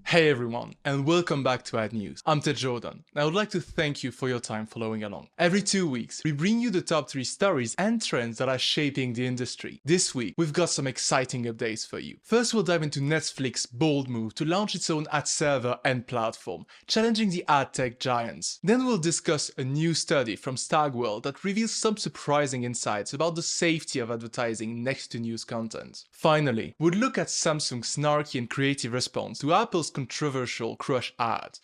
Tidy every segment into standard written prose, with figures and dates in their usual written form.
Hey everyone, and welcome back to Ad News. I'm Ted Jordan, and I would like to thank you for your time following along. Every 2 weeks, we bring you the top 3 stories and trends that are shaping the industry. This week, we've got some exciting updates for you. First, we'll dive into Netflix's bold move to launch its own ad server and platform, challenging the ad tech giants. Then we'll discuss a new study from Stagwell that reveals some surprising insights about the safety of advertising next to news content. Finally, we'll look at Samsung's snarky and creative response to Apple's controversial Crush ad.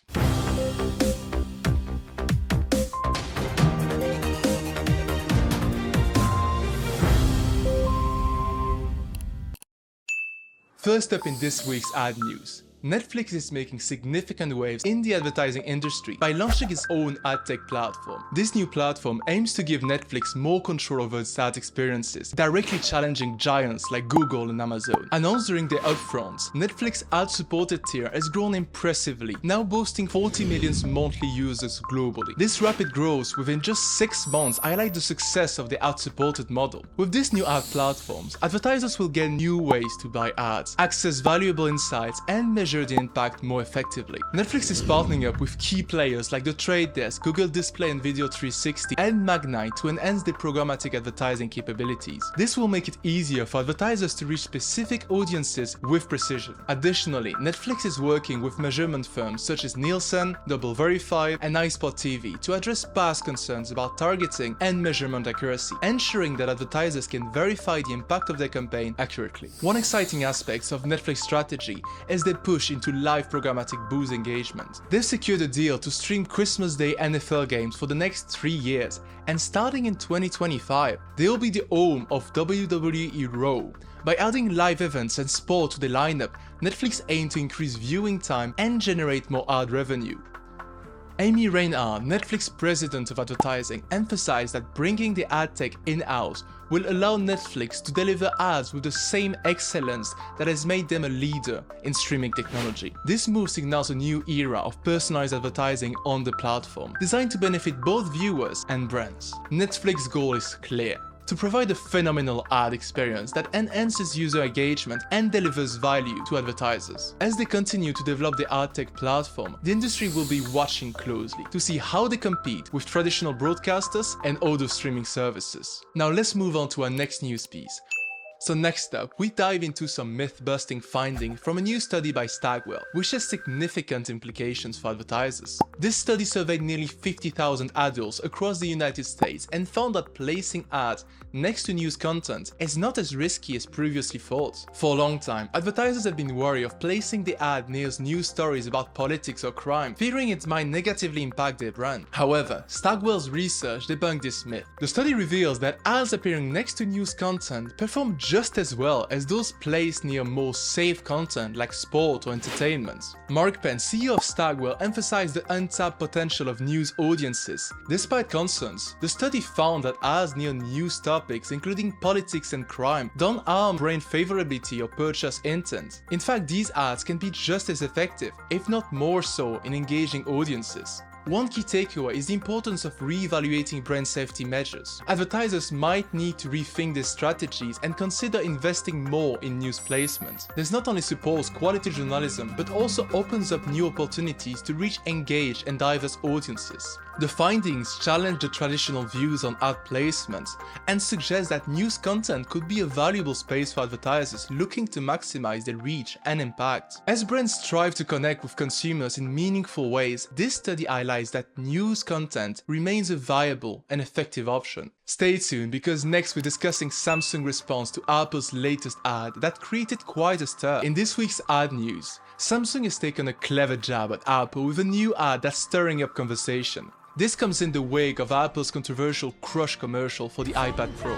First up in this week's ad news. Netflix is making significant waves in the advertising industry by launching its own ad tech platform. This new platform aims to give Netflix more control over its ad experiences, directly challenging giants like Google and Amazon. Announced during their upfronts, Netflix ad-supported tier has grown impressively, now boasting 40 million monthly users globally. This rapid growth within just 6 months highlights the success of the ad-supported model. With these new ad platforms, advertisers will get new ways to buy ads, access valuable insights, and measure the impact more effectively. Netflix is partnering up with key players like The Trade Desk, Google Display and Video 360, and Magnite to enhance their programmatic advertising capabilities. This will make it easier for advertisers to reach specific audiences with precision. Additionally, Netflix is working with measurement firms such as Nielsen, DoubleVerify, and iSpot TV to address past concerns about targeting and measurement accuracy, ensuring that advertisers can verify the impact of their campaign accurately. One exciting aspect of Netflix's strategy is their push into live programmatic boost engagement. They've secured a deal to stream Christmas Day NFL games for the next 3 years, and starting in 2025, they'll be the home of WWE Raw. By adding live events and sport to the lineup, Netflix aims to increase viewing time and generate more ad revenue. Amy Reinhard, Netflix president of advertising, emphasized that bringing the ad tech in-house will allow Netflix to deliver ads with the same excellence that has made them a leader in streaming technology. This move signals a new era of personalized advertising on the platform, designed to benefit both viewers and brands. Netflix's goal is clear: to provide a phenomenal ad experience that enhances user engagement and delivers value to advertisers. As they continue to develop the ad tech platform, the industry will be watching closely to see how they compete with traditional broadcasters and other streaming services. Now let's move on to our next news piece. So next up, we dive into some myth-busting findings from a new study by Stagwell, which has significant implications for advertisers. This study surveyed nearly 50,000 adults across the United States and found that placing ads next to news content is not as risky as previously thought. For a long time, advertisers have been wary of placing the ad near news stories about politics or crime, fearing it might negatively impact their brand. However, Stagwell's research debunked this myth. The study reveals that ads appearing next to news content perform just as well as those placed near more safe content like sport or entertainment. Mark Penn, CEO of Stagwell, emphasized the untapped potential of news audiences. Despite concerns, the study found that ads near news topics, including politics and crime, don't harm brand favorability or purchase intent. In fact, these ads can be just as effective, if not more so, in engaging audiences. One key takeaway is the importance of re-evaluating brand safety measures. Advertisers might need to rethink their strategies and consider investing more in news placement. This not only supports quality journalism, but also opens up new opportunities to reach engaged and diverse audiences. The findings challenge the traditional views on ad placement and suggest that news content could be a valuable space for advertisers looking to maximize their reach and impact. As brands strive to connect with consumers in meaningful ways, this study highlights that news content remains a viable and effective option. Stay tuned, because next we're discussing Samsung's response to Apple's latest ad that created quite a stir. In this week's ad news, Samsung has taken a clever jab at Apple with a new ad that's stirring up conversation. This comes in the wake of Apple's controversial Crush commercial for the iPad Pro.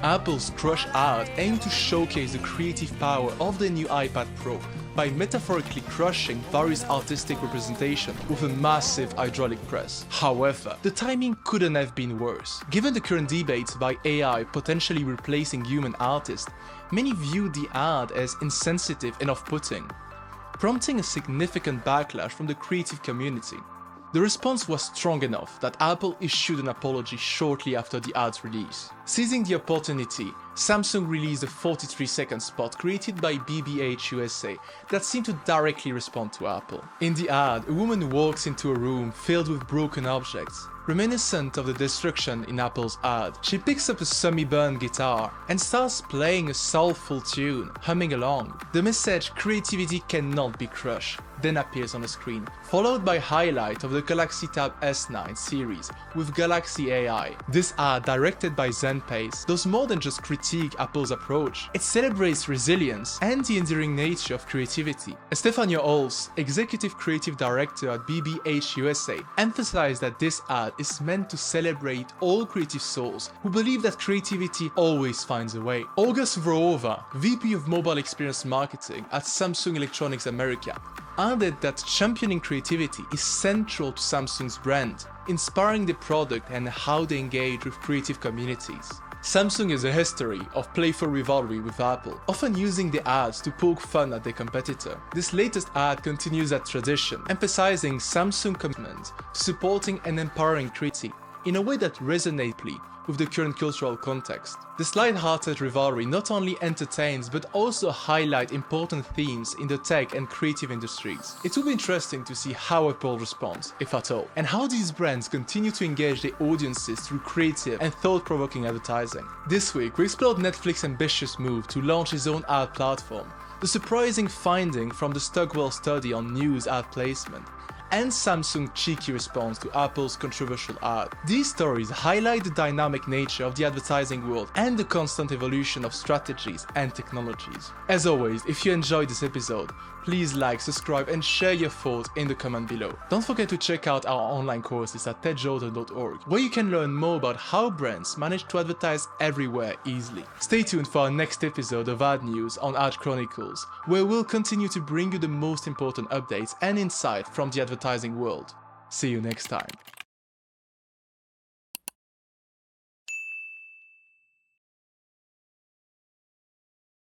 Apple's Crush ad aimed to showcase the creative power of the new iPad Pro by metaphorically crushing various artistic representation with a massive hydraulic press. However, the timing couldn't have been worse. Given the current debates by AI potentially replacing human artists, many viewed the ad as insensitive and off-putting, prompting a significant backlash from the creative community. The response was strong enough that Apple issued an apology shortly after the ad's release. Seizing the opportunity, Samsung released a 43-second spot created by BBH USA that seemed to directly respond to Apple. In the ad, a woman walks into a room filled with broken objects, reminiscent of the destruction in Apple's ad. She picks up a semi-burned guitar and starts playing a soulful tune, humming along. The message "creativity cannot be crushed" then appears on the screen, followed by highlight of the Galaxy Tab S9 series with Galaxy AI. This ad, directed by ZenPace, does more than just critique Apple's approach. It celebrates resilience and the enduring nature of creativity. Estefania Ols, Executive Creative Director at BBH USA, emphasized that this ad is meant to celebrate all creative souls who believe that creativity always finds a way. Olga Suvorova, VP of Mobile Experience Marketing at Samsung Electronics America, added that championing creativity is central to Samsung's brand, inspiring the product and how they engage with creative communities. Samsung has a history of playful rivalry with Apple, often using the ads to poke fun at their competitor. This latest ad continues that tradition, emphasizing Samsung's commitment to supporting and empowering creativity in a way that resonates with the current cultural context. This light-hearted rivalry not only entertains but also highlights important themes in the tech and creative industries. It will be interesting to see how Apple responds, if at all, and how these brands continue to engage their audiences through creative and thought-provoking advertising. This week, we explored Netflix's ambitious move to launch its own ad platform, the surprising finding from the Stagwell study on news ad placement, and Samsung's cheeky response to Apple's controversial ad. These stories highlight the dynamic nature of the advertising world and the constant evolution of strategies and technologies. As always, if you enjoyed this episode, please like, subscribe and share your thoughts in the comment below. Don't forget to check out our online courses at tedjordan.org, where you can learn more about how brands manage to advertise everywhere easily. Stay tuned for our next episode of Ad News on Ad Chronicles, where we'll continue to bring you the most important updates and insight from the advertising world. See you next time.